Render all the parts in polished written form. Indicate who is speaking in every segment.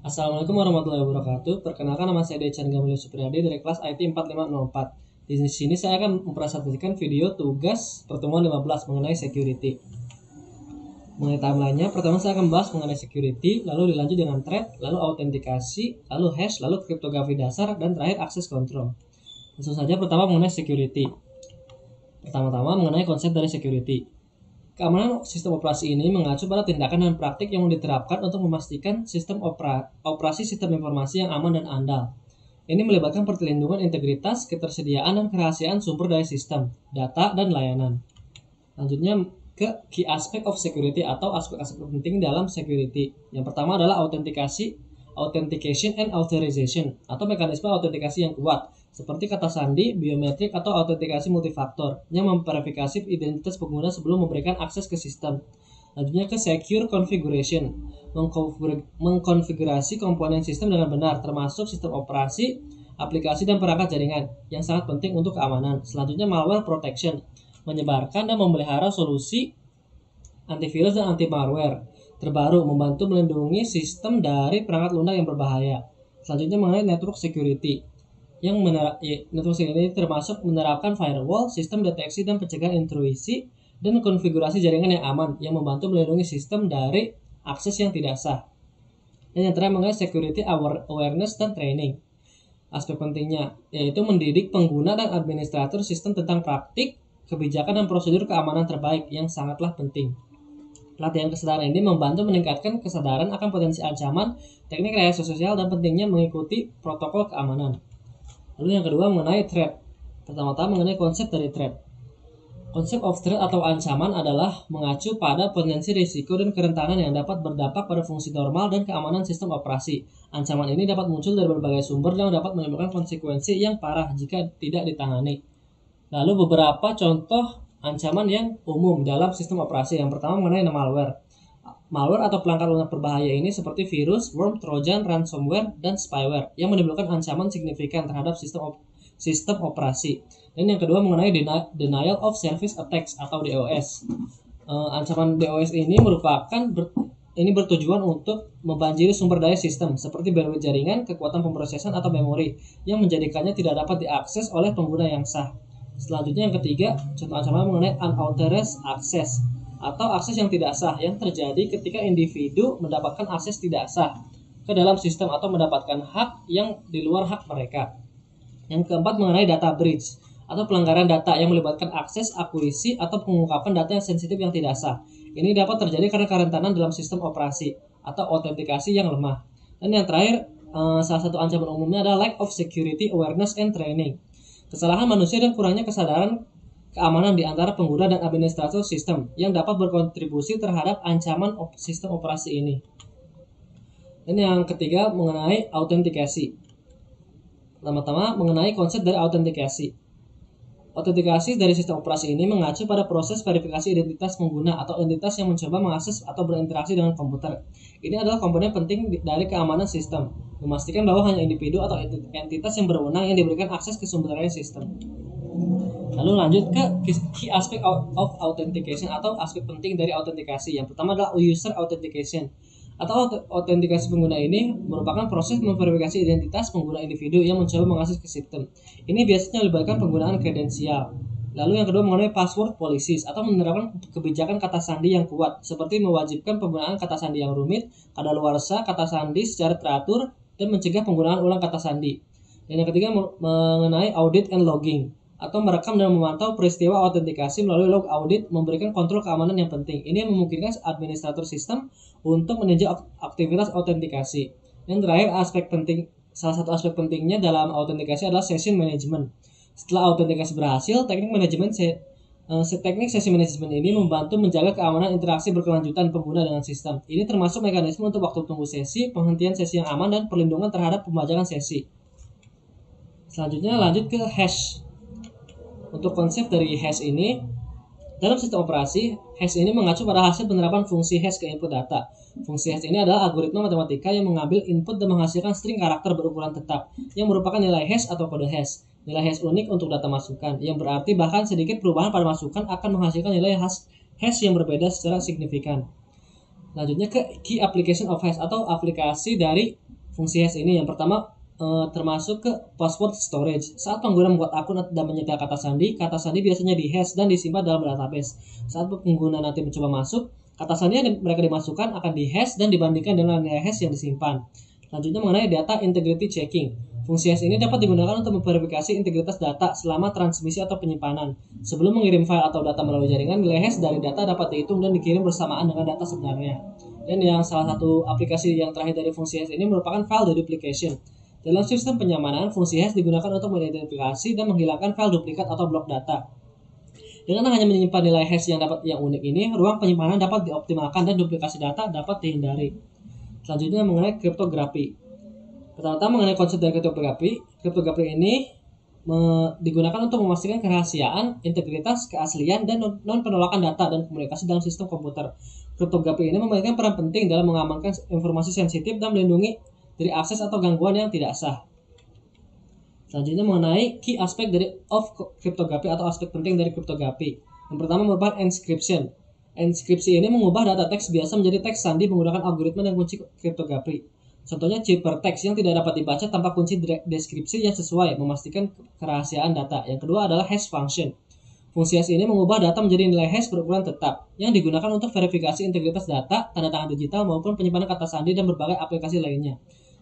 Speaker 1: Assalamualaikum warahmatullahi wabarakatuh. Perkenalkan, nama saya Decan Gamaliel Supriyadi dari kelas IT 4504. Di sini saya akan mempresentasikan video tugas pertemuan 15 mengenai security. Mengenai timeline-nya, pertama saya akan membahas mengenai security, lalu dilanjut dengan threat, lalu autentikasi, lalu hash, lalu kriptografi dasar, dan terakhir access control. Langsung saja pertama mengenai security. Pertama-tama mengenai konsep dari security. Keamanan sistem operasi ini mengacu pada tindakan dan praktik yang diterapkan untuk memastikan sistem operasi sistem informasi yang aman dan andal. Ini melibatkan perlindungan integritas, ketersediaan, dan kerahasiaan sumber daya sistem, data, dan layanan. Lanjutnya ke key aspect of security atau aspek-aspek penting dalam security. Yang pertama adalah authentication and authorization atau mekanisme autentikasi yang kuat seperti kata sandi, biometrik, atau autentikasi multifaktor yang memverifikasi identitas pengguna sebelum memberikan akses ke sistem. Lanjutnya ke secure configuration, mengkonfigurasi komponen sistem dengan benar termasuk sistem operasi, aplikasi, dan perangkat jaringan yang sangat penting untuk keamanan. Selanjutnya malware protection, menyebarkan dan memelihara solusi antivirus dan anti malware terbaru membantu melindungi sistem dari perangkat lunak yang berbahaya. Selanjutnya mengenai network security, yang network security termasuk menerapkan firewall, sistem deteksi dan pencegahan intrusi, dan konfigurasi jaringan yang aman yang membantu melindungi sistem dari akses yang tidak sah. Dan yang terakhir mengenai security awareness dan training. Aspek pentingnya yaitu mendidik pengguna dan administrator sistem tentang praktik, kebijakan, dan prosedur keamanan terbaik yang sangatlah penting. Pelatihan kesadaran ini membantu meningkatkan kesadaran akan potensi ancaman, teknik rekayasa sosial, dan pentingnya mengikuti protokol keamanan. Lalu yang kedua mengenai threat. Pertama-tama mengenai konsep dari threat. Konsep of threat atau ancaman adalah mengacu pada potensi risiko dan kerentanan yang dapat berdampak pada fungsi normal dan keamanan sistem operasi. Ancaman ini dapat muncul dari berbagai sumber dan dapat menimbulkan konsekuensi yang parah jika tidak ditangani. Lalu beberapa contoh ancaman yang umum dalam sistem operasi. Yang pertama mengenai malware. Malware atau pelanggar lunak berbahaya ini seperti virus, worm, trojan, ransomware, dan spyware yang menimbulkan ancaman signifikan terhadap sistem operasi. Dan yang kedua mengenai denial of service attacks atau DOS. Ancaman DOS ini bertujuan untuk membanjiri sumber daya sistem seperti bandwidth jaringan, kekuatan pemrosesan, atau memori yang menjadikannya tidak dapat diakses oleh pengguna yang sah. Selanjutnya yang ketiga, contoh ancaman mengenai unauthorized access atau akses yang tidak sah yang terjadi ketika individu mendapatkan akses tidak sah ke dalam sistem atau mendapatkan hak yang di luar hak mereka. Yang keempat mengenai data breach atau pelanggaran data yang melibatkan akses, akuisisi, atau pengungkapan data yang sensitif yang tidak sah. Ini dapat terjadi karena kerentanan dalam sistem operasi atau autentikasi yang lemah. Dan yang terakhir, salah satu ancaman umumnya adalah lack of security awareness and training. Kesalahan manusia dan kurangnya kesadaran keamanan di antara pengguna dan administrator sistem yang dapat berkontribusi terhadap ancaman sistem operasi ini. Dan yang ketiga mengenai autentikasi. Pertama-tama mengenai konsep dari autentikasi. Autentikasi dari sistem operasi ini mengacu pada proses verifikasi identitas pengguna atau entitas yang mencoba mengakses atau berinteraksi dengan komputer. Ini adalah komponen penting dari keamanan sistem, memastikan bahwa hanya individu atau entitas yang berwenang yang diberikan akses ke sumber daya sistem. Lalu lanjut ke key aspect of authentication atau aspek penting dari autentikasi. Yang pertama adalah user authentication atau autentikasi pengguna ini merupakan proses memverifikasi identitas pengguna individu yang mencoba mengakses ke sistem. Ini biasanya melibatkan penggunaan kredensial. Lalu yang kedua mengenai password policies atau menerapkan kebijakan kata sandi yang kuat seperti mewajibkan penggunaan kata sandi yang rumit, kadaluarsa kata sandi secara teratur, dan mencegah penggunaan ulang kata sandi. Dan yang ketiga mengenai audit and logging atau merekam dan memantau peristiwa autentikasi melalui log audit, memberikan kontrol keamanan yang penting. Ini memungkinkan administrator sistem untuk meninjau aktivitas autentikasi. Yang terakhir salah satu aspek pentingnya dalam autentikasi adalah session management. Setelah autentikasi berhasil, teknik session management ini membantu menjaga keamanan interaksi berkelanjutan pengguna dengan sistem. Ini termasuk mekanisme untuk waktu tunggu sesi, penghentian sesi yang aman, dan perlindungan terhadap pembajakan sesi. Selanjutnya lanjut ke hash. Untuk konsep dari hash ini, dalam sistem operasi, hash ini mengacu pada hasil penerapan fungsi hash ke input data. Fungsi hash ini adalah algoritma matematika yang mengambil input dan menghasilkan string karakter berukuran tetap, yang merupakan nilai hash atau kode hash. Nilai hash unik untuk data masukan, yang berarti bahkan sedikit perubahan pada masukan akan menghasilkan nilai hash yang berbeda secara signifikan. Lanjutnya ke key application of hash atau aplikasi dari fungsi hash ini. Yang pertama termasuk ke password storage. Saat pengguna membuat akun dan menyetel kata sandi biasanya di-hash dan disimpan dalam database. Saat pengguna nanti mencoba masuk, kata sandi yang mereka dimasukkan akan di-hash dan dibandingkan dengan nilai hash yang disimpan. Selanjutnya mengenai data integrity checking. Fungsi hash ini dapat digunakan untuk memverifikasi integritas data selama transmisi atau penyimpanan. Sebelum mengirim file atau data melalui jaringan, nilai hash dari data dapat dihitung dan dikirim bersamaan dengan data sebenarnya. Dan yang salah satu aplikasi yang terakhir dari fungsi hash ini merupakan file deduplication. Dalam sistem penyamanan, fungsi hash digunakan untuk mengidentifikasi dan menghilangkan file duplikat atau blok data. Dengan hanya menyimpan nilai hash yang unik ini, ruang penyimpanan dapat dioptimalkan dan duplikasi data dapat dihindari. Selanjutnya mengenai kriptografi. Pertama mengenai konsep dari kriptografi. Kriptografi ini digunakan untuk memastikan kerahasiaan, integritas, keaslian, dan non-penolakan data dan komunikasi dalam sistem komputer. Kriptografi ini memainkan peran penting dalam mengamankan informasi sensitif dan melindungi dari akses atau gangguan yang tidak sah. Selanjutnya mengenai key aspek of kriptografi atau aspek penting dari kriptografi. Yang pertama merupakan encryption. Enkripsi ini mengubah data teks biasa menjadi teks sandi menggunakan algoritma dan kunci kriptografi. Contohnya ciphertext yang tidak dapat dibaca tanpa kunci deskripsi yang sesuai, memastikan kerahasiaan data. Yang kedua adalah hash function. Fungsi hash ini mengubah data menjadi nilai hash berukuran tetap yang digunakan untuk verifikasi integritas data, tanda tangan digital maupun penyimpanan kata sandi dan berbagai aplikasi lainnya.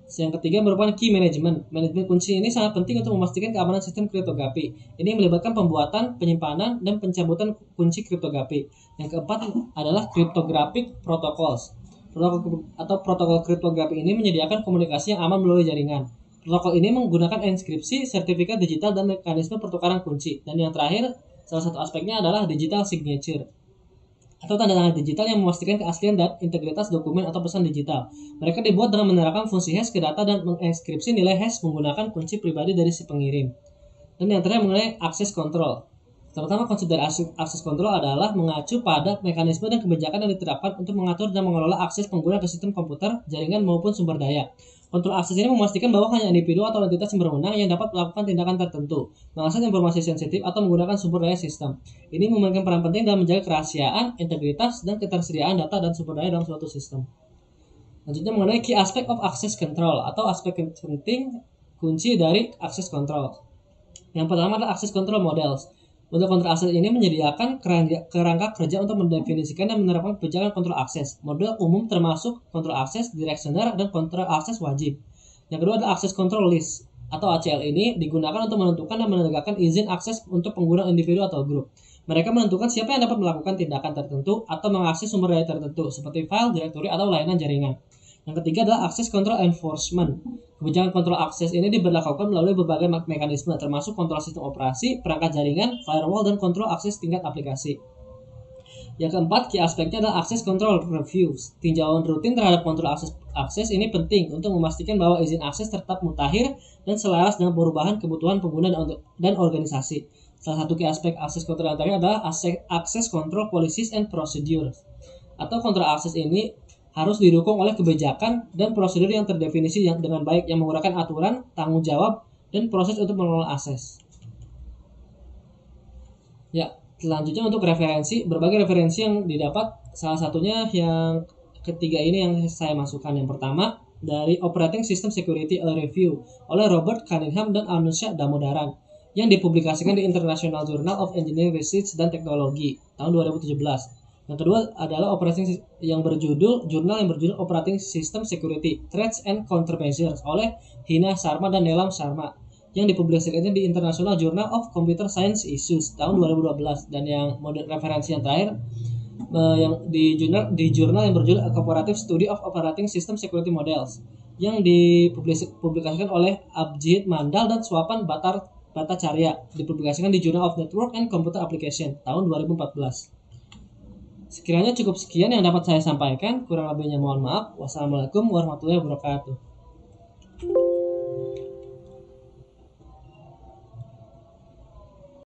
Speaker 1: Yang ketiga merupakan key management. Manajemen kunci ini sangat penting untuk memastikan keamanan sistem kriptografi. Ini melibatkan pembuatan, penyimpanan, dan pencabutan kunci kriptografi. Yang keempat adalah cryptographic protocols. Protokol kriptografi ini menyediakan komunikasi yang aman melalui jaringan. Protokol ini menggunakan enkripsi, sertifikat digital, dan mekanisme pertukaran kunci. Dan yang terakhir, salah satu aspeknya adalah digital signature atau tanda tangan digital yang memastikan keaslian dan integritas dokumen atau pesan digital. Mereka dibuat dengan menerapkan fungsi hash ke data dan mengenkripsi nilai hash menggunakan kunci pribadi dari si pengirim. Dan yang terakhir mengenai access control. Terutama konsep dari access control adalah mengacu pada mekanisme dan kebijakan yang diterapkan untuk mengatur dan mengelola akses pengguna ke sistem komputer, jaringan maupun sumber daya. Kontrol akses ini memastikan bahwa hanya individu atau entitas yang berwenang yang dapat melakukan tindakan tertentu, mengakses informasi sensitif atau menggunakan sumber daya sistem. Ini memainkan peran penting dalam menjaga kerahasiaan, integritas, dan ketersediaan data dan sumber daya dalam suatu sistem. Selanjutnya mengenai key aspect of access control atau aspek penting kunci dari access control. Yang pertama adalah access control models. Model kontrol akses ini menyediakan kerangka kerja untuk mendefinisikan dan menerapkan kebijakan kontrol akses. Model umum termasuk kontrol akses, directioner, dan kontrol akses wajib. Yang kedua adalah akses control list atau ACL ini digunakan untuk menentukan dan menegakkan izin akses untuk pengguna individu atau grup. Mereka menentukan siapa yang dapat melakukan tindakan tertentu atau mengakses sumber daya tertentu seperti file, directory, atau layanan jaringan. Yang ketiga adalah akses control enforcement. Kebijakan kontrol akses ini diberlakukan melalui berbagai mekanisme termasuk kontrol sistem operasi, perangkat jaringan, firewall, dan kontrol akses tingkat aplikasi. Yang keempat, key aspeknya adalah akses control reviews. Tinjauan rutin terhadap kontrol akses ini penting untuk memastikan bahwa izin akses tetap mutakhir dan selaras dengan perubahan kebutuhan pengguna dan organisasi. Salah satu key aspek akses control yang terakhir adalah akses control policies and procedures. Atau kontrol akses ini harus didukung oleh kebijakan dan prosedur yang terdefinisi dengan baik yang menggunakan aturan, tanggung jawab, dan proses untuk mengelola akses. Ya, selanjutnya untuk referensi, berbagai referensi yang didapat, salah satunya yang ketiga ini yang saya masukkan. Yang pertama, dari Operating System Security A Review oleh Robert Cunningham dan Anusha Damodaran yang dipublikasikan di International Journal of Engineering Research dan Technology tahun 2017. Yang kedua adalah jurnal yang berjudul Operating System Security Threats and Countermeasures oleh Hina Sharma dan Neelam Sharma yang dipublikasikannya di International Journal of Computer Science Issues tahun 2012. Dan yang referensi yang terakhir yang di jurnal yang berjudul Cooperative Study of Operating System Security Models yang dipublikasikan oleh Abhijit Mandal dan Swapan Bhattacharya, dipublikasikan di Journal of Network and Computer Application tahun 2014. Sekiranya cukup sekian yang dapat saya sampaikan, kurang lebihnya mohon maaf. Wassalamualaikum warahmatullahi wabarakatuh.